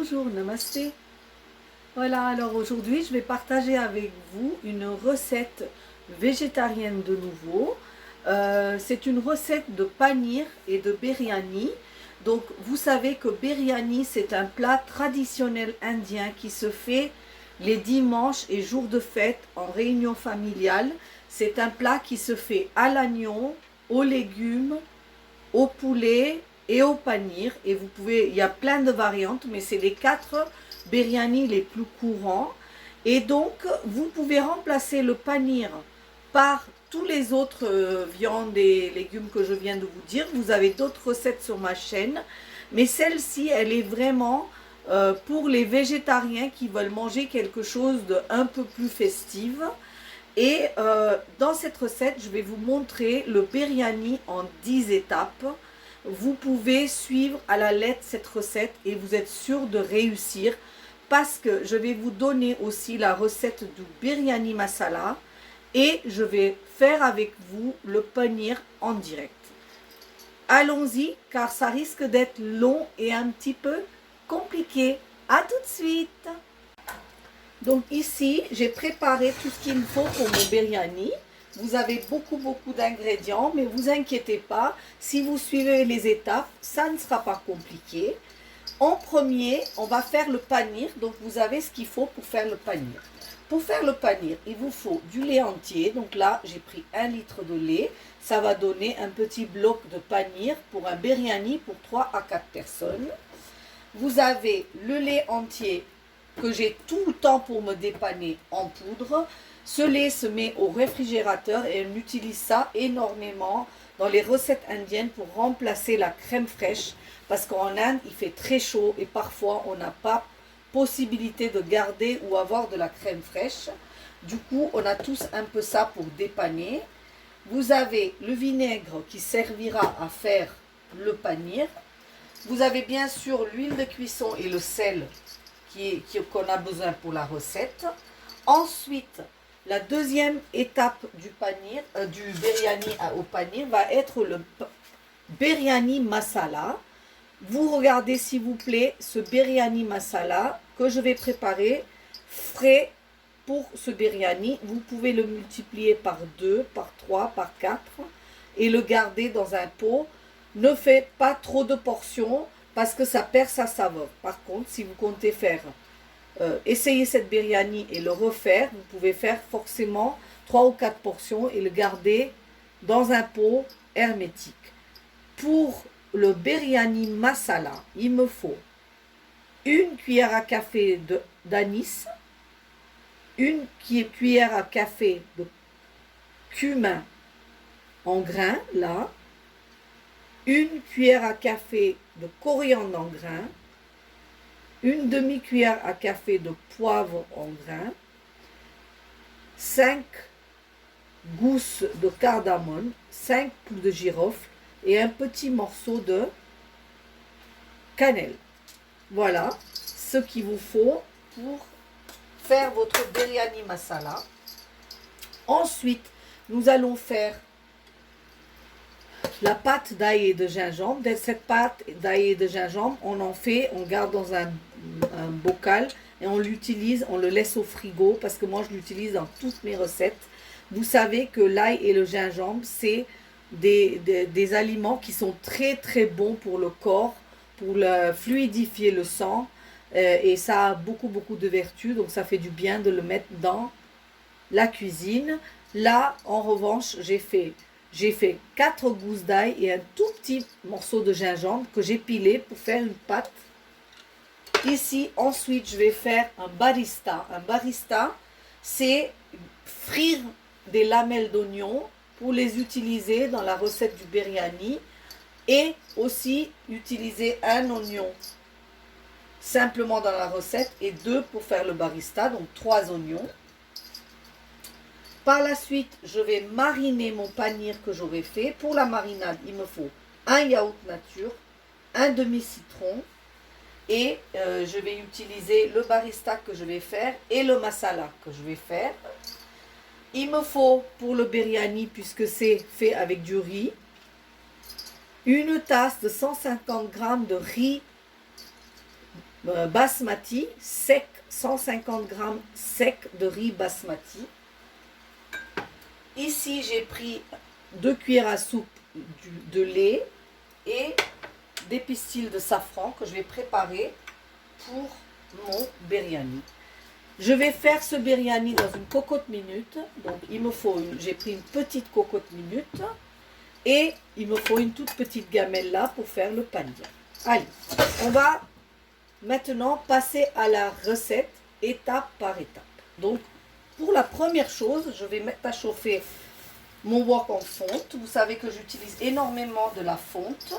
Bonjour, namasté. Voilà, alors aujourd'hui je vais partager avec vous une recette végétarienne de nouveau. C'est une recette de panir et de biryani. Donc vous savez que biryani c'est un plat traditionnel indien qui se fait les dimanches et jours de fête en réunion familiale. C'est un plat qui se fait à l'oignon, aux légumes, au poulet et au panir. Et vous pouvez, il y a plein de variantes, mais c'est les 4 biryani les plus courants. Et donc, vous pouvez remplacer le panir par tous les autres viandes et légumes que je viens de vous dire. Vous avez d'autres recettes sur ma chaîne, mais celle-ci, elle est vraiment pour les végétariens qui veulent manger quelque chose de un peu plus festif. Et dans cette recette, je vais vous montrer le biryani en 10 étapes. Vous pouvez suivre à la lettre cette recette et vous êtes sûr de réussir parce que je vais vous donner aussi la recette du biryani masala et je vais faire avec vous le panir en direct. Allons-y car ça risque d'être long et un petit peu compliqué. À tout de suite! Donc ici, j'ai préparé tout ce qu'il me faut pour mon biryani. Vous avez beaucoup d'ingrédients, mais vous inquiétez pas, si vous suivez les étapes, ça ne sera pas compliqué. En premier, on va faire le panir, donc vous avez ce qu'il faut pour faire le panir. Pour faire le panir, il vous faut du lait entier, donc là j'ai pris 1 litre de lait, ça va donner un petit bloc de panir pour un biryani pour 3 à 4 personnes. Vous avez le lait entier que j'ai tout le temps pour me dépanner en poudre. Ce lait se met au réfrigérateur et on utilise ça énormément dans les recettes indiennes pour remplacer la crème fraîche parce qu'en Inde il fait très chaud et parfois on n'a pas possibilité de garder ou avoir de la crème fraîche. Du coup on a tous un peu ça pour dépanner. Vous avez le vinaigre qui servira à faire le panir. Vous avez bien sûr l'huile de cuisson et le sel qu'on a besoin pour la recette. Ensuite, la deuxième étape du panir, du biryani au panir va être le biryani masala. Vous regardez s'il vous plaît ce biryani masala que je vais préparer frais pour ce biryani. Vous pouvez le multiplier par 2, par 3, par 4 et le garder dans un pot. Ne faites pas trop de portions parce que ça perd sa saveur. Par contre, si vous comptez faire, essayer cette biryani et le refaire, vous pouvez faire forcément 3 ou 4 portions et le garder dans un pot hermétique. Pour le biryani masala, il me faut 1 cuillère à café d'anis, 1 cuillère à café de cumin en grains, là, 1 cuillère à café de coriandre en grains, 1 demi-cuillère à café de poivre en grains, 5 gousses de cardamome, 5 clous de girofle et un petit morceau de cannelle. Voilà ce qu'il vous faut pour faire votre biryani masala. Ensuite, nous allons faire la pâte d'ail et de gingembre. De cette pâte d'ail et de gingembre, on garde dans un bocal et on l'utilise, on le laisse au frigo parce que moi je l'utilise dans toutes mes recettes. Vous savez que l'ail et le gingembre, c'est des aliments qui sont très bons pour le corps, pour fluidifier le sang et ça a beaucoup de vertus, donc ça fait du bien de le mettre dans la cuisine. Là, en revanche, j'ai fait 4 gousses d'ail et un tout petit morceau de gingembre que j'ai pilé pour faire une pâte. Ici, ensuite, je vais faire un barista. Un barista, c'est frire des lamelles d'oignon pour les utiliser dans la recette du biryani et aussi utiliser un oignon simplement dans la recette et 2 pour faire le barista, donc 3 oignons. Par la suite, je vais mariner mon panir que j'aurai fait. Pour la marinade, il me faut un yaourt nature, un demi-citron et je vais utiliser le barista que je vais faire et le masala que je vais faire. Il me faut pour le biryani, puisque c'est fait avec du riz, une tasse de 150 g de riz basmati sec, 150 grammes sec de riz basmati. Ici, j'ai pris 2 cuillères à soupe de lait et des pistils de safran que je vais préparer pour mon biryani. Je vais faire ce biryani dans une cocotte minute. Donc, j'ai pris une petite cocotte minute et il me faut une toute petite gamelle là pour faire le panier. Allez, on va maintenant passer à la recette étape par étape. Donc, pour la première chose, je vais mettre à chauffer mon wok en fonte. Vous savez que j'utilise énormément de la fonte.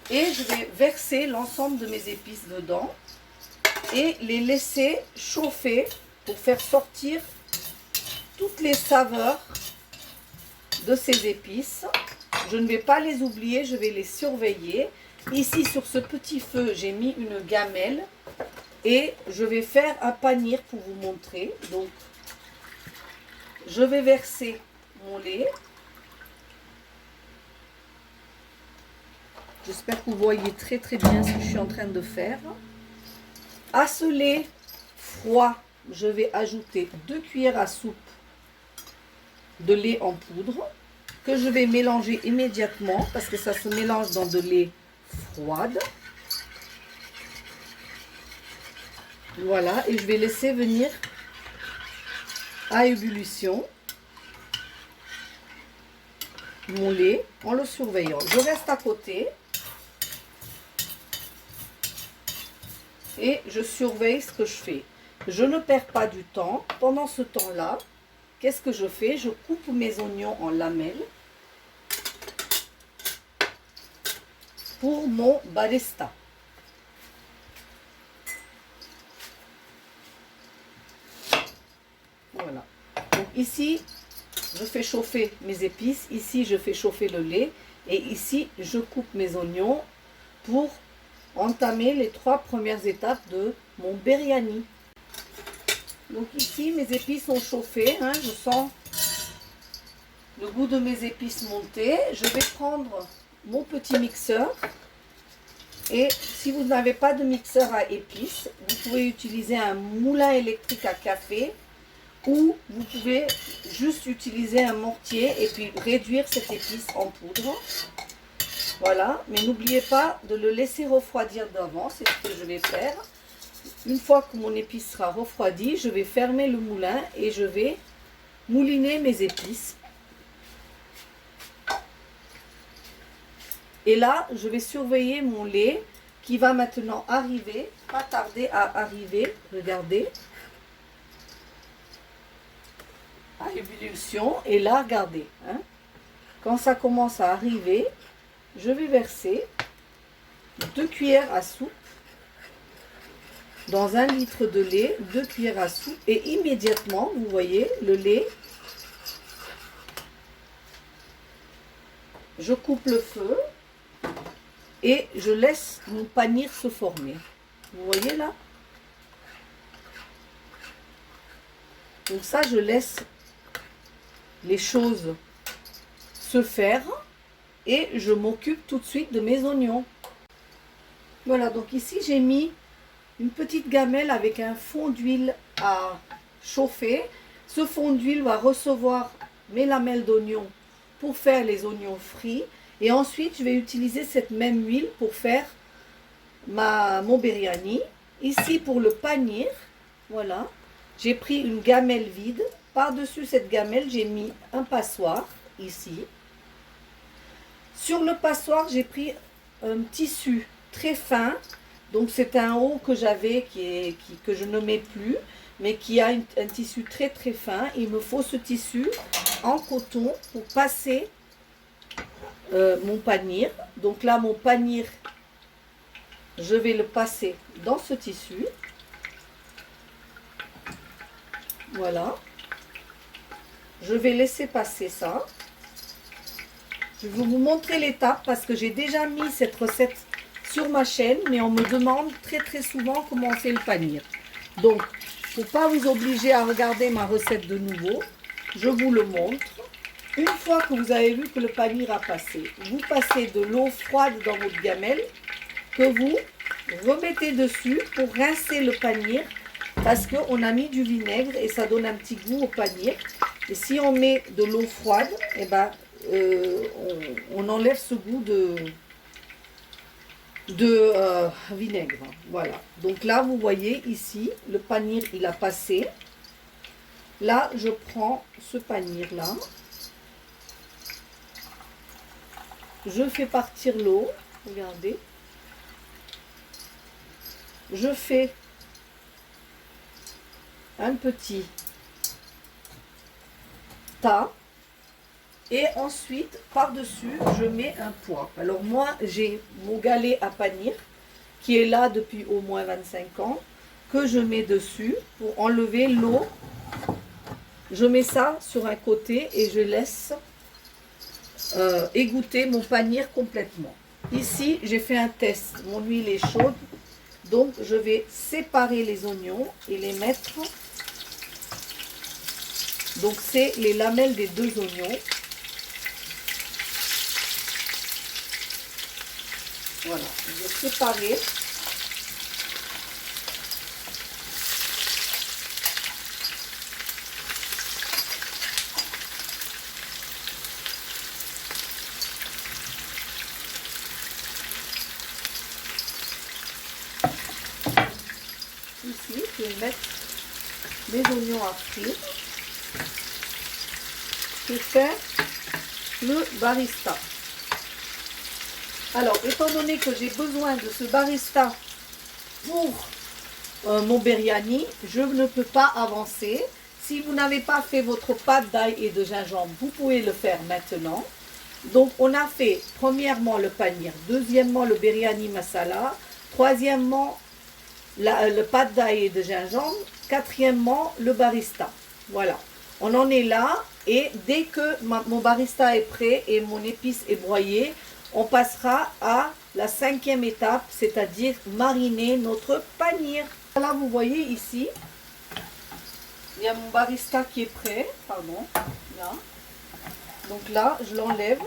Et je vais verser l'ensemble de mes épices dedans. Et les laisser chauffer pour faire sortir toutes les saveurs de ces épices. Je ne vais pas les oublier, je vais les surveiller. Ici, sur ce petit feu, j'ai mis une gamelle. Et je vais faire un panier pour vous montrer. Donc, je vais verser mon lait. J'espère que vous voyez très très bien ce que je suis en train de faire. À ce lait froid, je vais ajouter 2 cuillères à soupe de lait en poudre que je vais mélanger immédiatement parce que ça se mélange dans de lait froide. Voilà, et je vais laisser venir à ébullition mon lait en le surveillant. Je reste à côté et je surveille ce que je fais. Je ne perds pas du temps. Pendant ce temps-là, qu'est-ce que je fais? Je coupe mes oignons en lamelles pour mon barista. Voilà. Donc ici, je fais chauffer mes épices. Ici, je fais chauffer le lait. Et ici, je coupe mes oignons pour entamer les 3 premières étapes de mon biryani. Donc ici, mes épices sont chauffées. Hein, je sens le goût de mes épices monter. Je vais prendre mon petit mixeur. Et si vous n'avez pas de mixeur à épices, vous pouvez utiliser un moulin électrique à café. Ou vous pouvez juste utiliser un mortier et puis réduire cette épice en poudre. Voilà, mais n'oubliez pas de le laisser refroidir d'avant, c'est ce que je vais faire. Une fois que mon épice sera refroidie, je vais fermer le moulin et je vais mouliner mes épices. Et là, je vais surveiller mon lait qui va maintenant arriver, pas tarder à arriver, regardez. À ébullition, et là regardez, hein, quand ça commence à arriver, je vais verser 2 cuillères à soupe dans 1 litre de lait, 2 cuillères à soupe, et immédiatement, vous voyez, le lait, je coupe le feu et je laisse mon panier se former. Vous voyez là? Donc ça, je laisse les choses se faire et je m'occupe tout de suite de mes oignons. Voilà, donc ici j'ai mis une petite gamelle avec un fond d'huile à chauffer. Ce fond d'huile va recevoir mes lamelles d'oignons pour faire les oignons frits et ensuite je vais utiliser cette même huile pour faire mon biryani. Ici pour le panier, voilà, j'ai pris une gamelle vide. Par-dessus cette gamelle, j'ai mis un passoire, ici. Sur le passoire, j'ai pris un tissu très fin. Donc, c'est un haut que j'avais, que je ne mets plus, mais qui a un tissu très très fin. Il me faut ce tissu en coton pour passer mon panier. Donc là, mon panier, je vais le passer dans ce tissu. Voilà. Je vais laisser passer ça. Je vais vous montrer l'étape parce que j'ai déjà mis cette recette sur ma chaîne, mais on me demande très très souvent comment on fait le panier. Donc, pour ne pas vous obliger à regarder ma recette de nouveau, je vous le montre. Une fois que vous avez vu que le panier a passé, vous passez de l'eau froide dans votre gamelle que vous remettez dessus pour rincer le panir parce qu'on a mis du vinaigre et ça donne un petit goût au panir. Et si on met de l'eau froide, eh ben, on enlève ce goût de vinaigre. Voilà. Donc là, vous voyez ici, le panir, il a passé. Là, je prends ce panir-là. Je fais partir l'eau. Regardez. Je fais un petit tas. Et ensuite, par-dessus, je mets un pois. Alors moi, j'ai mon galet à panir qui est là depuis au moins 25 ans, que je mets dessus pour enlever l'eau. Je mets ça sur un côté et je laisse égoutter mon panir complètement. Ici, j'ai fait un test. Mon huile est chaude. Donc, je vais séparer les oignons et les mettre. Donc, c'est les lamelles des 2 oignons. Voilà, je vais séparer. Ici, je vais mettre les oignons à frire. Je vais faire le barista. Alors, étant donné que j'ai besoin de ce barista pour mon biryani, je ne peux pas avancer. Si vous n'avez pas fait votre pâte d'ail et de gingembre, vous pouvez le faire maintenant. Donc, on a fait premièrement le panir, deuxièmement le biryani masala, troisièmement le pâte d'ail et de gingembre, quatrièmement le barista. Voilà, on en est là et dès que mon barista est prêt et mon épice est broyée, on passera à la 5e étape, c'est-à-dire mariner notre panir. Là, vous voyez ici, il y a mon barista qui est prêt, pardon, là. Donc là, je l'enlève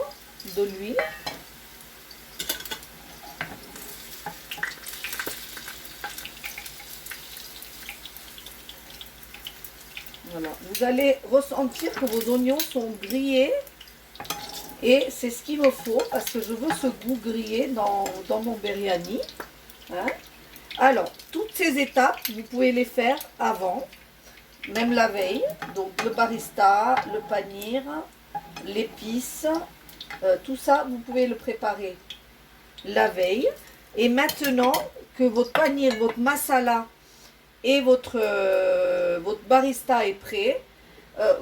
de l'huile. Voilà, vous allez ressentir que vos oignons sont grillés et c'est ce qu'il me faut parce que je veux ce goût grillé dans mon biryani. Hein? Alors, toutes ces étapes, vous pouvez les faire avant, même la veille. Donc le barista, le panir, l'épice, tout ça, vous pouvez le préparer la veille. Et maintenant que votre panir, votre masala et votre barista est prêt,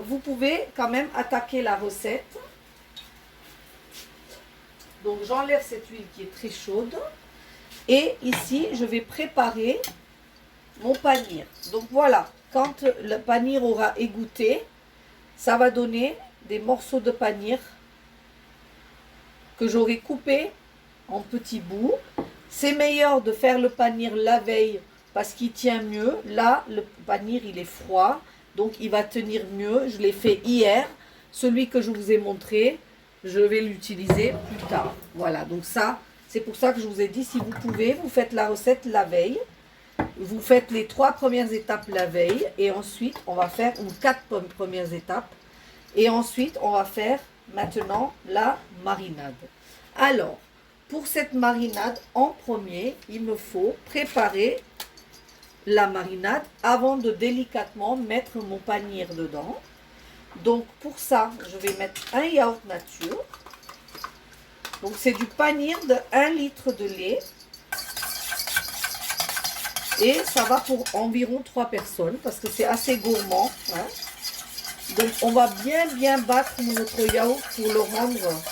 vous pouvez quand même attaquer la recette. Donc j'enlève cette huile qui est très chaude. Et ici, je vais préparer mon panir. Donc voilà, quand le panir aura égoutté, ça va donner des morceaux de panir que j'aurai coupés en petits bouts. C'est meilleur de faire le panir la veille parce qu'il tient mieux. Là, le panir, il est froid, donc il va tenir mieux. Je l'ai fait hier. Celui que je vous ai montré, je vais l'utiliser plus tard. Voilà, donc ça, c'est pour ça que je vous ai dit, si vous pouvez, vous faites la recette la veille. Vous faites les 3 premières étapes la veille et ensuite, on va faire 4 premières étapes. Et ensuite, on va faire maintenant la marinade. Alors, pour cette marinade, en premier, il me faut préparer la marinade avant de délicatement mettre mon panir dedans. Donc, pour ça, je vais mettre un yaourt nature. Donc, c'est du panir de 1 litre de lait. Et ça va pour environ 3 personnes parce que c'est assez gourmand. Hein. Donc, on va bien battre notre yaourt pour le rendre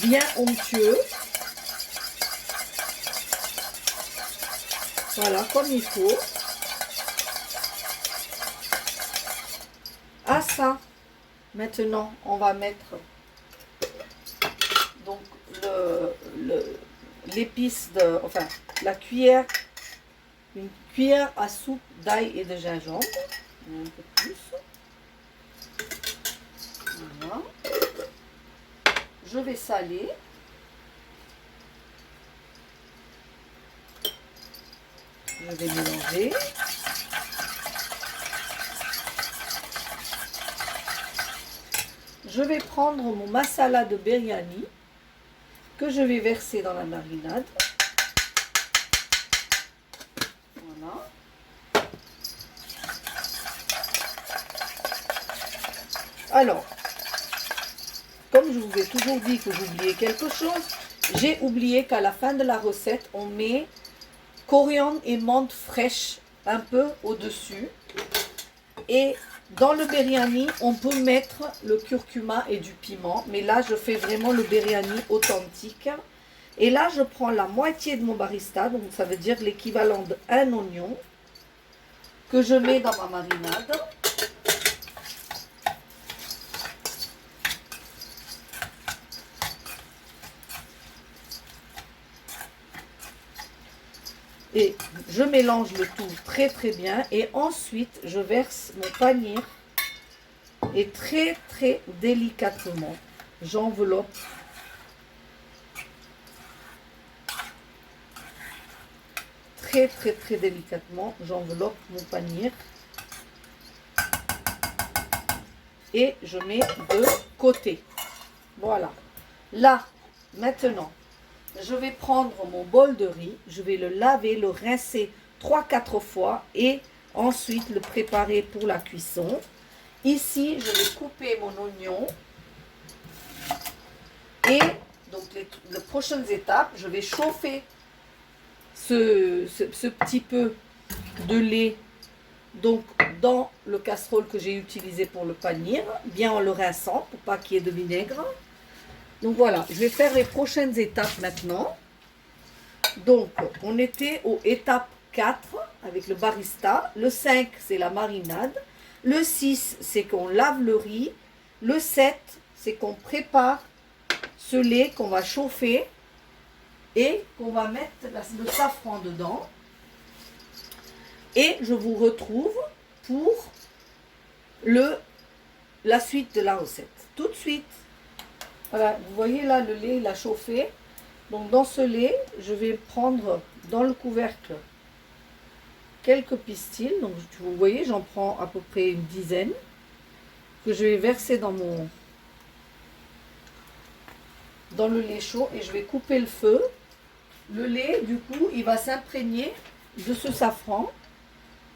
bien onctueux. Voilà, comme il faut. À ça, maintenant, on va mettre donc l'épice enfin la cuillère, une cuillère à soupe d'ail et de gingembre, un peu plus. Voilà. Je vais saler. Je vais mélanger. Je vais prendre mon masala de biryani que je vais verser dans la marinade. Voilà. Alors, comme je vous ai toujours dit que j'oubliais quelque chose, j'ai oublié qu'à la fin de la recette, on met coriandre et menthe fraîche un peu au-dessus. Et dans le biryani, on peut mettre le curcuma et du piment. Mais là, je fais vraiment le biryani authentique. Et là, je prends la moitié de mon barista, donc ça veut dire l'équivalent d'un oignon, que je mets dans ma marinade. Et je mélange le tout très très bien. Et ensuite, je verse mon panir. Et très très délicatement, j'enveloppe très délicatement, j'enveloppe mon panir. Et je mets de côté. Voilà. Là, maintenant, je vais prendre mon bol de riz, je vais le laver, le rincer 3-4 fois et ensuite le préparer pour la cuisson. Ici, je vais couper mon oignon et donc les prochaines étapes, je vais chauffer ce petit peu de lait donc dans le casserole que j'ai utilisé pour le panir, bien en le rinçant pour pas qu'il y ait de vinaigre. Donc voilà, je vais faire les prochaines étapes maintenant. Donc, on était aux étapes 4 avec le barista. Le 5, c'est la marinade. Le 6, c'est qu'on lave le riz. Le 7, c'est qu'on prépare ce lait qu'on va chauffer et qu'on va mettre le safran dedans. Et je vous retrouve pour la suite de la recette. Tout de suite. Voilà, vous voyez là, le lait, il a chauffé. Donc dans ce lait, je vais prendre dans le couvercle quelques pistils. Donc vous voyez, j'en prends à peu près une dizaine que je vais verser dans le lait chaud et je vais couper le feu. Le lait, du coup, il va s'imprégner de ce safran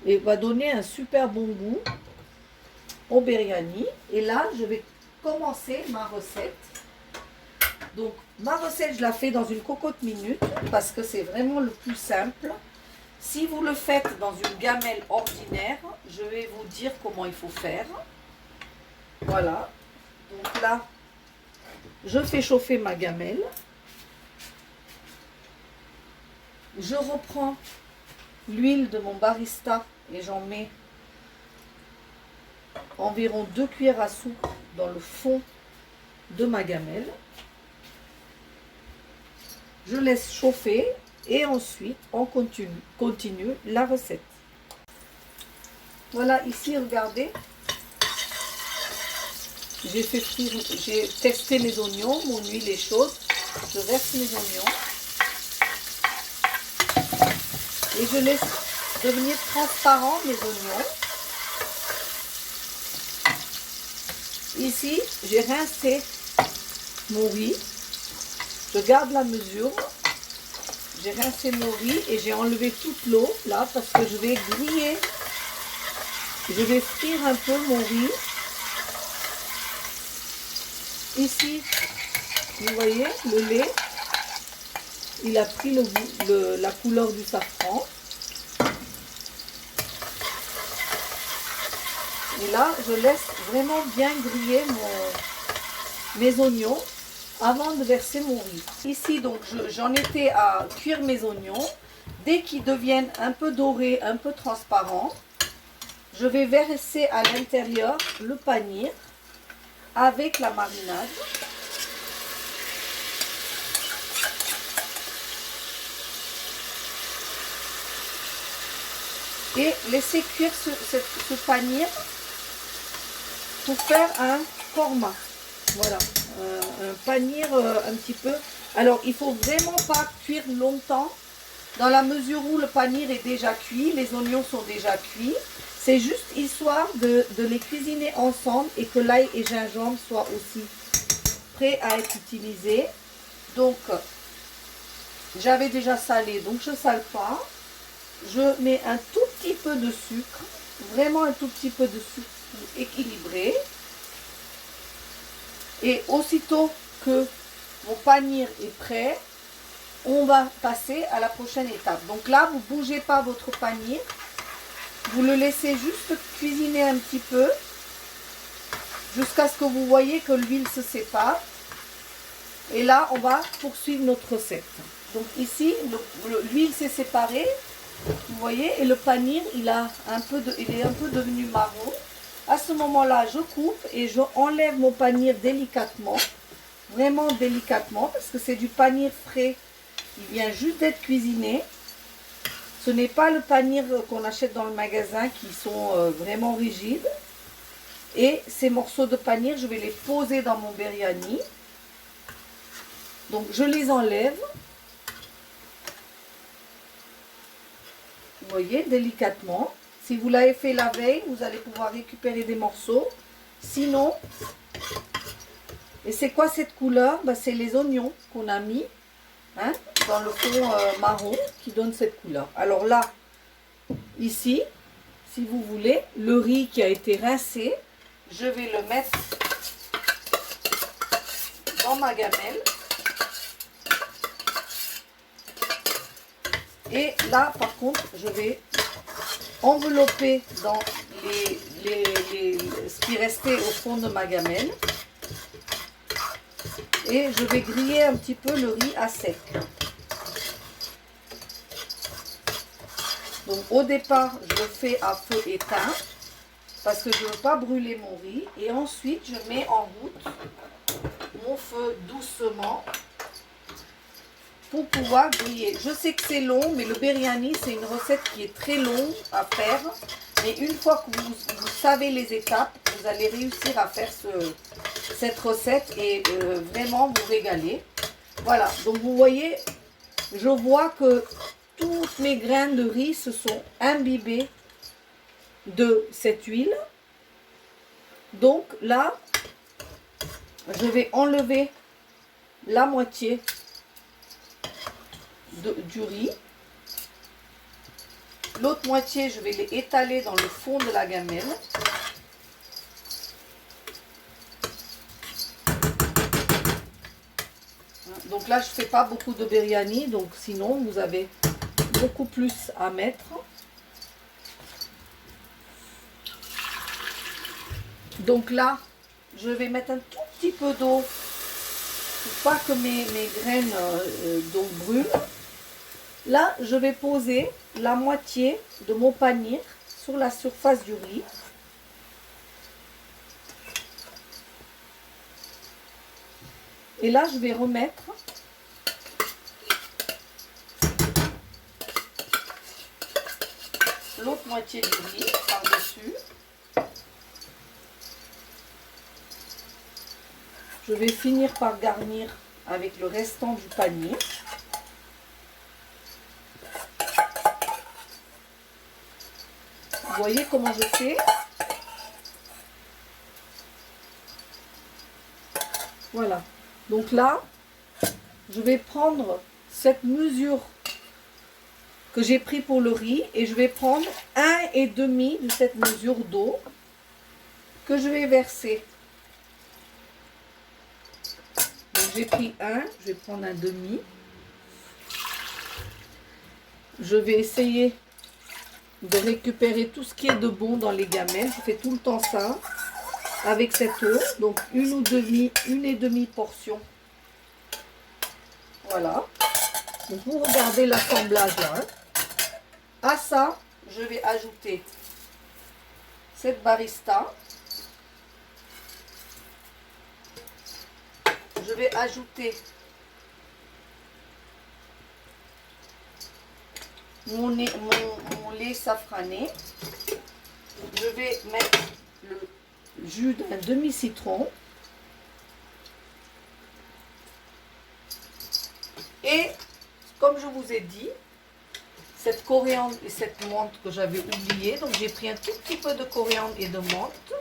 et va donner un super bon goût au biryani. Et là, je vais commencer ma recette. Donc, ma recette, je la fais dans une cocotte minute parce que c'est vraiment le plus simple. Si vous le faites dans une gamelle ordinaire, je vais vous dire comment il faut faire. Voilà. Donc là, je fais chauffer ma gamelle. Je reprends l'huile de mon barista et j'en mets environ 2 cuillères à soupe dans le fond de ma gamelle. Je laisse chauffer et ensuite on continue la recette. Voilà, ici regardez, j'ai testé mes oignons, mon huile est chaude, je verse mes oignons et je laisse devenir transparent mes oignons. Ici, j'ai rincé mon riz. Je garde la mesure, j'ai rincé mon riz et j'ai enlevé toute l'eau là parce que je vais griller, je vais frire un peu mon riz. Ici, vous voyez, le lait, il a pris la couleur du safran. Et là, je laisse vraiment bien griller mes oignons avant de verser mon riz. Ici, donc, j'en étais à cuire mes oignons. Dès qu'ils deviennent un peu dorés, un peu transparents, je vais verser à l'intérieur le panir avec la marinade. Et laisser cuire ce panir pour faire un korma. Voilà, un panir un petit peu. Alors, il faut vraiment pas cuire longtemps dans la mesure où le panir est déjà cuit, les oignons sont déjà cuits. C'est juste histoire de les cuisiner ensemble et que l'ail et gingembre soient aussi prêts à être utilisés. Donc, j'avais déjà salé, donc je ne sale pas. Je mets un tout petit peu de sucre, vraiment un tout petit peu de sucre pour équilibrer. Et aussitôt que mon panir est prêt, on va passer à la prochaine étape. Donc là, vous ne bougez pas votre panir. Vous le laissez juste cuisiner un petit peu jusqu'à ce que vous voyez que l'huile se sépare. Et là, on va poursuivre notre recette. Donc ici, l'huile s'est séparée. Vous voyez, et le panir, il est un peu devenu marron. À ce moment-là, je coupe et je enlève mon panir délicatement. Vraiment délicatement, parce que c'est du panir frais. Il vient juste d'être cuisiné. Ce n'est pas le panir qu'on achète dans le magasin qui sont vraiment rigides. Et ces morceaux de panir, je vais les poser dans mon biryani. Donc je les enlève. Vous voyez, délicatement. Si vous l'avez fait la veille, vous allez pouvoir récupérer des morceaux. Sinon, et c'est quoi cette couleur? Ben, c'est les oignons qu'on a mis dans le fond marron qui donne cette couleur. Alors là, ici, si vous voulez, le riz qui a été rincé, je vais le mettre dans ma gamelle. Et là, par contre, je vais envelopper dans ce qui restait au fond de ma gamelle. Et je vais griller un petit peu le riz à sec. Donc au départ, je le fais à feu éteint parce que je ne veux pas brûler mon riz. Et ensuite, je mets en route mon feu doucement pour pouvoir griller. Je sais que c'est long, mais le biryani, c'est une recette qui est très longue à faire. Mais une fois que vous savez les étapes, vous allez réussir à faire cette recette et vraiment vous régaler. Voilà, donc vous voyez, je vois que toutes mes graines de riz se sont imbibées de cette huile. Donc là, je vais enlever la moitié du riz. L'autre moitié, je vais les étaler dans le fond de la gamelle. Donc là, je ne fais pas beaucoup de biryani, donc sinon, vous avez beaucoup plus à mettre. Donc là, je vais mettre un tout petit peu d'eau pour pas que mes graines d'eau brûlent. Là, je vais poser la moitié de mon panir sur la surface du riz. Et là, je vais remettre l'autre moitié du riz par-dessus. Je vais finir par garnir avec le restant du panir. Vous voyez comment je fais? Voilà. Donc là, je vais prendre cette mesure que j'ai pris pour le riz et je vais prendre 1,5 de cette mesure d'eau que je vais verser. Donc j'ai pris 1, je vais prendre 1,5. Je vais essayer de récupérer tout ce qui est de bon dans les gamelles. Je fais tout le temps ça avec cette eau. Donc une et demie portion. Voilà. Donc vous regardez l'assemblage là. À ça, je vais ajouter cette barista. Je vais ajouter mon lait safrané. Je vais mettre le jus d'un demi-citron. Et comme je vous ai dit, cette coriandre et cette menthe que j'avais oublié. Donc j'ai pris un tout petit peu de coriandre et de menthe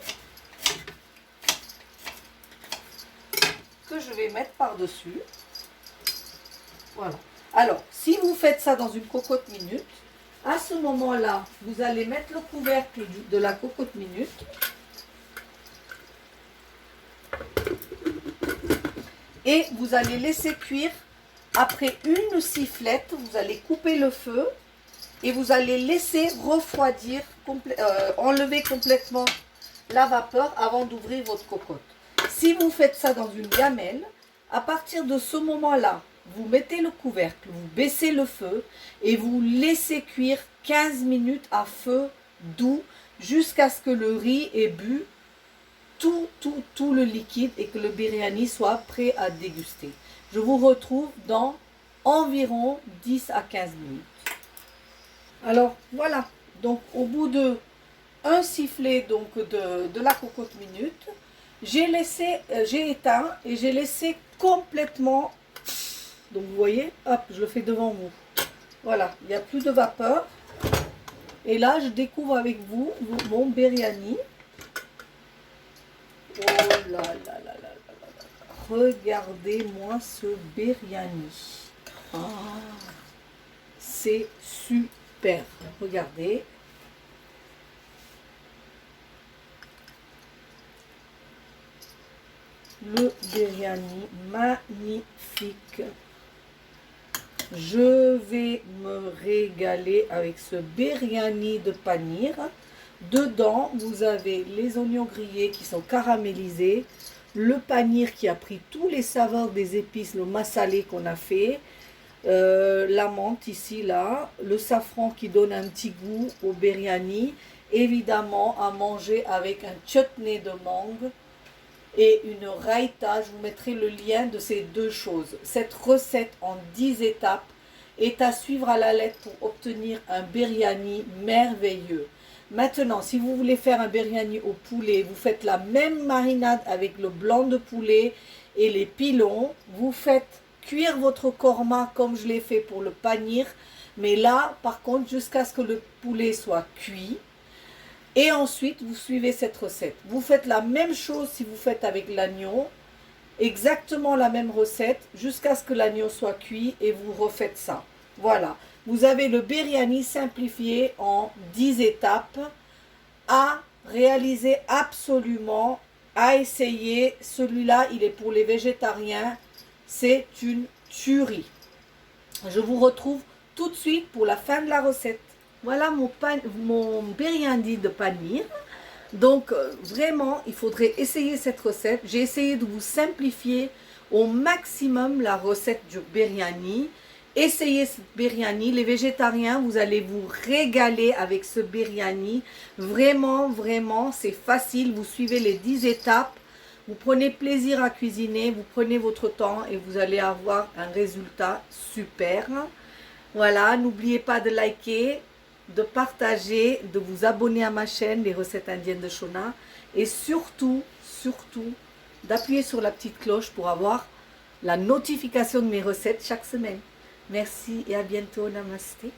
que je vais mettre par-dessus. Voilà. Alors, si vous faites ça dans une cocotte minute, à ce moment-là, vous allez mettre le couvercle de la cocotte minute. Et vous allez laisser cuire. Après une sifflette, vous allez couper le feu et vous allez laisser refroidir, enlever complètement la vapeur avant d'ouvrir votre cocotte. Si vous faites ça dans une gamelle, à partir de ce moment-là, vous mettez le couvercle, vous baissez le feu et vous laissez cuire 15 minutes à feu doux jusqu'à ce que le riz ait bu tout le liquide et que le biryani soit prêt à déguster. Je vous retrouve dans environ 10 à 15 minutes. Alors voilà, donc au bout de un sifflet donc de la cocotte minute, j'ai éteint et j'ai laissé complètement. Donc vous voyez, hop, je le fais devant vous. Voilà, il n'y a plus de vapeur. Et là, je découvre avec vous mon biryani. Oh là là là là là là. Regardez-moi ce biryani. Ah, c'est super. Regardez. Le biryani magnifique. Je vais me régaler avec ce biryani de panir. Dedans, vous avez les oignons grillés qui sont caramélisés, le panir qui a pris tous les saveurs des épices, le masalé qu'on a fait, la menthe ici, là, le safran qui donne un petit goût au biryani, évidemment à manger avec un chutney de mangue et une raita. Je vous mettrai le lien de ces deux choses. Cette recette en 10 étapes est à suivre à la lettre pour obtenir un biryani merveilleux. Maintenant, si vous voulez faire un biryani au poulet, vous faites la même marinade avec le blanc de poulet et les pilons. Vous faites cuire votre korma comme je l'ai fait pour le panir. Mais là, par contre, jusqu'à ce que le poulet soit cuit. Et ensuite, vous suivez cette recette. Vous faites la même chose si vous faites avec l'agneau. Exactement la même recette jusqu'à ce que l'agneau soit cuit et vous refaites ça. Voilà. Vous avez le biryani simplifié en 10 étapes à réaliser absolument, à essayer. Celui-là, il est pour les végétariens. C'est une tuerie. Je vous retrouve tout de suite pour la fin de la recette. Voilà mon biryani de panir. Donc vraiment, il faudrait essayer cette recette. J'ai essayé de vous simplifier au maximum la recette du biryani. Essayez ce biryani. Les végétariens, vous allez vous régaler avec ce biryani. Vraiment, vraiment, c'est facile. Vous suivez les 10 étapes. Vous prenez plaisir à cuisiner. Vous prenez votre temps et vous allez avoir un résultat super. Voilà, n'oubliez pas de liker, de partager, de vous abonner à ma chaîne, les recettes indiennes de Shona. Et surtout, d'appuyer sur la petite cloche pour avoir la notification de mes recettes chaque semaine. Merci et à bientôt. Namasté.